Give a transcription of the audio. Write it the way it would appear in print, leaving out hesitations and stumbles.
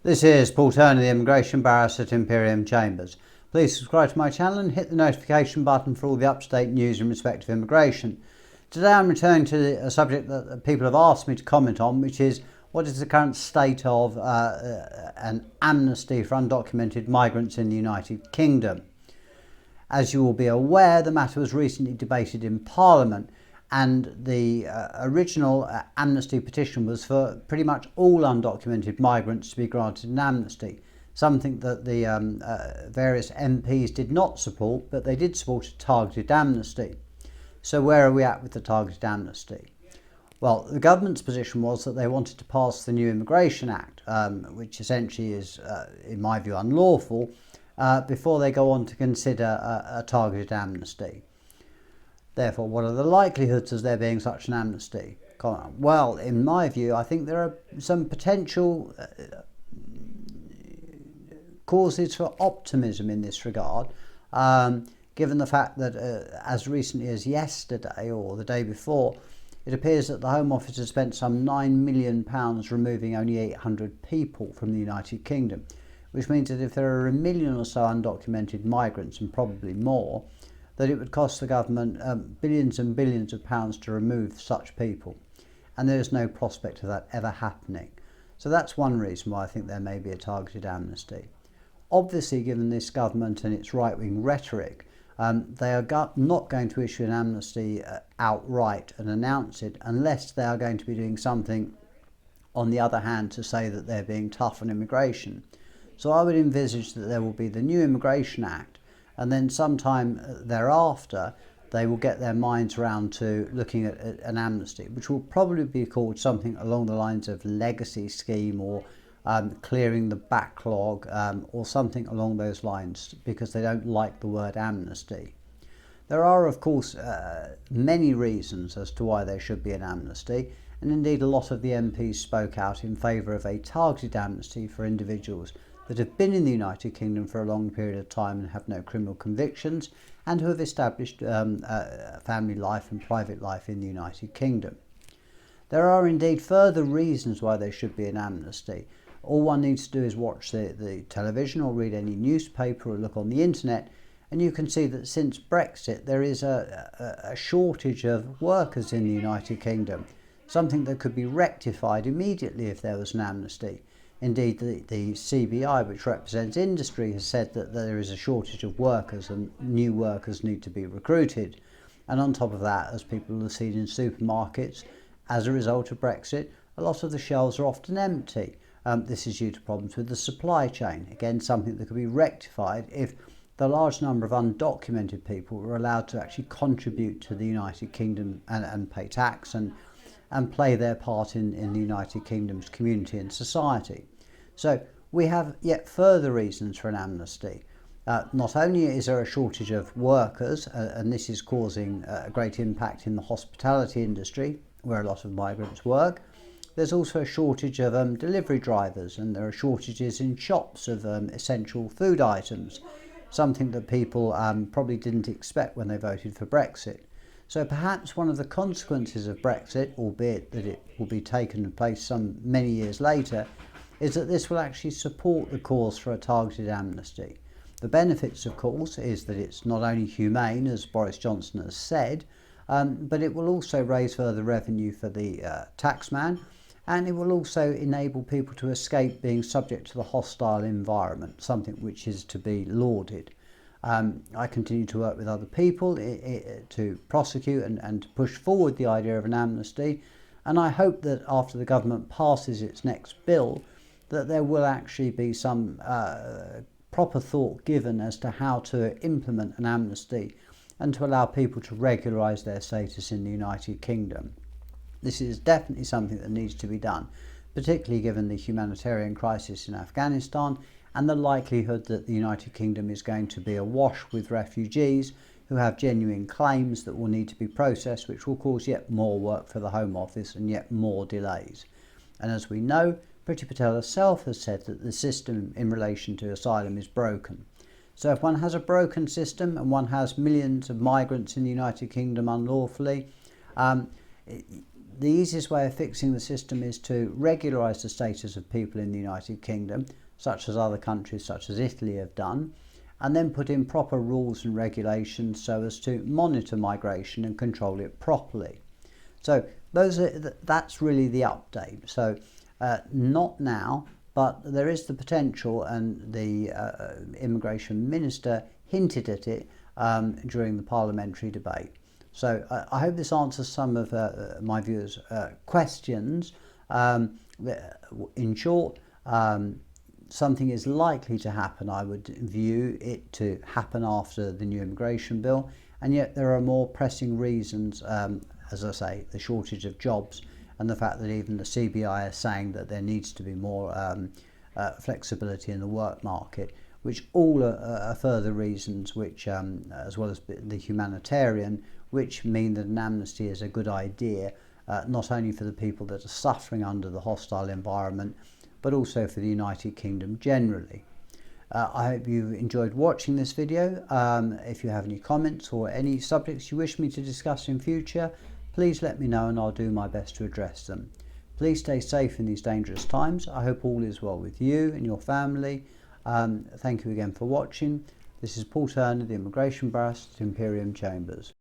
This is Paul Turner, the Immigration Barrister at Imperium Chambers. Please subscribe to my channel and hit the notification button for all the up-to-date news in respect of immigration. Today I'm returning to a subject that people have asked me to comment on, which is what is the current state of an amnesty for undocumented migrants in the United Kingdom. As you will be aware, the matter was recently debated in Parliament, and the original amnesty petition was for pretty much all undocumented migrants to be granted an amnesty, something that the various MPs did not support, but they did support a targeted amnesty. So where are we at with the targeted amnesty? Well, the government's position was that they wanted to pass the new Immigration Act, which essentially is, in my view, unlawful, before they go on to consider a targeted amnesty. Therefore, what are the likelihoods of there being such an amnesty? Well, in my view, I think there are some potential causes for optimism in this regard, given the fact that as recently as yesterday or the day before, it appears that the Home Office has spent some £9 million removing only 800 people from the United Kingdom, which means that if there are 1 million or so undocumented migrants, and probably more, that it would cost the government billions and billions of pounds to remove such people. And there is no prospect of that ever happening. So that's one reason why I think there may be a targeted amnesty. Obviously, given this government and its right-wing rhetoric, they are not going to issue an amnesty outright and announce it unless they are going to be doing something, on the other hand, to say that they're being tough on immigration. So I would envisage that there will be the new Immigration Act, and then sometime thereafter they will get their minds around to looking at an amnesty, which will probably be called something along the lines of legacy scheme or clearing the backlog or something along those lines, because they don't like the word amnesty. There are, of course, many reasons as to why there should be an amnesty, and indeed a lot of the MPs spoke out in favour of a targeted amnesty for individuals that have been in the United Kingdom for a long period of time and have no criminal convictions, and who have established family life and private life in the United Kingdom. There are indeed further reasons why there should be an amnesty. All one needs to do is watch the television or read any newspaper or look on the internet, and you can see that since Brexit there is a shortage of workers in the United Kingdom, something that could be rectified immediately if there was an amnesty. Indeed, the CBI, which represents industry, has said that there is a shortage of workers and new workers need to be recruited. And on top of that, as people have seen in supermarkets, as a result of Brexit, a lot of the shelves are often empty. This is due to problems with the supply chain. Again, something that could be rectified if the large number of undocumented people were allowed to actually contribute to the United Kingdom and pay tax and play their part in the United Kingdom's community and society. So we have yet further reasons for an amnesty. Not only is there a shortage of workers, and this is causing a great impact in the hospitality industry, where a lot of migrants work, there's also a shortage of delivery drivers, and there are shortages in shops of essential food items, something that people probably didn't expect when they voted for Brexit. So perhaps one of the consequences of Brexit, albeit that it will be taken in place many years later, is that this will actually support the cause for a targeted amnesty. The benefits, of course, is that it's not only humane, as Boris Johnson has said, but it will also raise further revenue for the taxman, and it will also enable people to escape being subject to the hostile environment, something which is to be lauded. I continue to work with other people to prosecute and to push forward the idea of an amnesty, and I hope that after the government passes its next bill, that there will actually be some proper thought given as to how to implement an amnesty and to allow people to regularise their status in the United Kingdom. This is definitely something that needs to be done, particularly given the humanitarian crisis in Afghanistan and the likelihood that the United Kingdom is going to be awash with refugees who have genuine claims that will need to be processed, which will cause yet more work for the Home Office and yet more delays. And as we know, Priti Patel herself has said that the system in relation to asylum is broken. So if one has a broken system and one has millions of migrants in the United Kingdom unlawfully, the easiest way of fixing the system is to regularise the status of people in the United Kingdom, such as other countries such as Italy have done, and then put in proper rules and regulations so as to monitor migration and control it properly. So that's really the update. So not now, but there is the potential, and the immigration minister hinted at it during the parliamentary debate. So I hope this answers some of my viewers' questions. In short, something is likely to happen. I would view it to happen after the new immigration bill, and yet there are more pressing reasons, as I say, the shortage of jobs and the fact that even the CBI is saying that there needs to be more flexibility in the work market, which all are further reasons which, as well as the humanitarian, which mean that an amnesty is a good idea, not only for the people that are suffering under the hostile environment, but also for the United Kingdom generally. I hope you enjoyed watching this video. If you have any comments or any subjects you wish me to discuss in future, please let me know and I'll do my best to address them. Please stay safe in these dangerous times. I hope all is well with you and your family. Thank you again for watching. This is Paul Turner, the Immigration Barrister at Imperium Chambers.